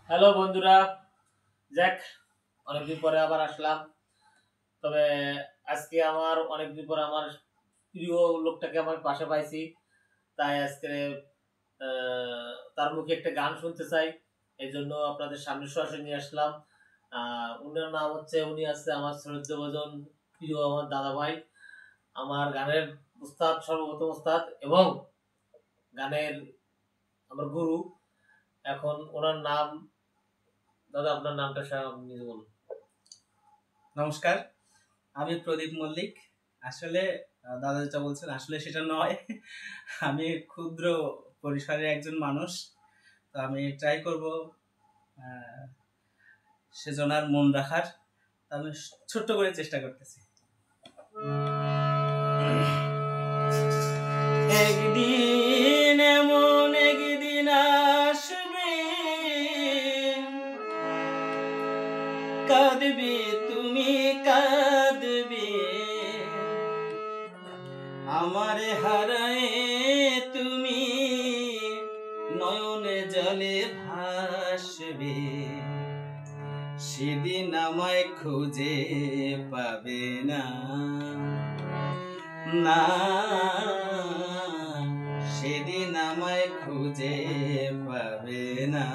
Hello বন্ধুরা, যাক অনেকদিন পরে আবার আসলাম। তবে আজকে আমার অনেকদিন পরে আমার প্রিয় লোকটাকে আমার পাশে পাইছি। তাই আজকে তার মুখে একটা গান শুনতে চাই, এই জন্য আপনাদের সামনে সরাসরি নিয়ে আসলাম। উনার নাম হচ্ছে, উনি আছে আমার শ্রদ্ধেয়ভাজন প্রিয় আমার দাদা ভাই, আমার গানের উস্তাদ, সর্বপ্রথম উস্তাদ এবং গানের আমার গুরু। এখন ওনার নাম, দাদা আপনার নামটা আপনি নিজে বলুন। নমস্কার, আমি প্রদীপ মল্লিক। আসলে দাদা যেটা বলছেন আসলে সেটা নয়। আমি ক্ষুদ্র পরিসরের একজন মানুষ। তো আমি ট্রাই করব সেজনার মন রাখার। আমি ছোট্ট করে চেষ্টা করতেছি। একদিন এমন একদিন আসবে, কাঁদবে তুমি কাঁদবে, আমারে হারায় তুমি নয়নে জলে ভাসবে। সেদিন আমায় খুঁজে পাবে না, না সেদিন আমায় খুঁজে পাবে না।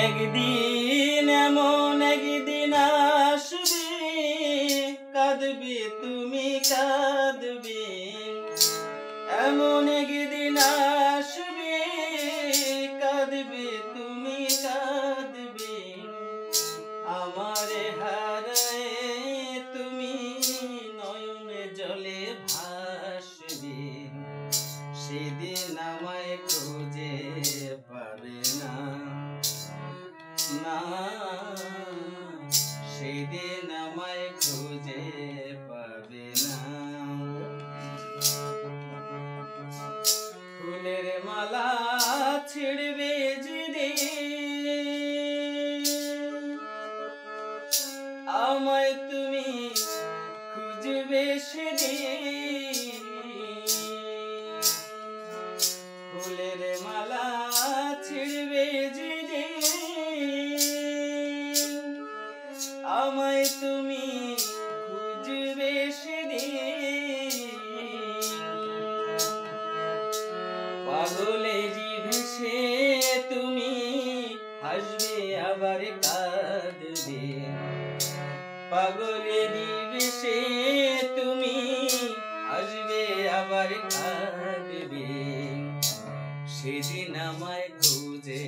একদিন এমন একদিন আসবে, কাঁদবে তুমি কাঁদবে, এমন একদিন আসবে, কাঁদবে তুমি কাঁদবে, আমারে হারায় তুমি নয়নে জলে ভাসবে। সেদিন আমায় খুঁজে পাবে না, না সেদিন আমায় খুঁজে পাবে না। ফুলের মালা ছিড়বে যেদিন, আমায় তুমি খুঁজবে সেদিন। ফুলের মালা ছিড়বে যেদিন, আমায় তুমি খুঁজবে সেদিন। পাগলেরই ভেসে তুমি হাসবে আবার কাঁদবে, পাগলেরই ভেসে তুমি হাসবে আবার কাঁদবে। সেদিন আমায় খুঁজে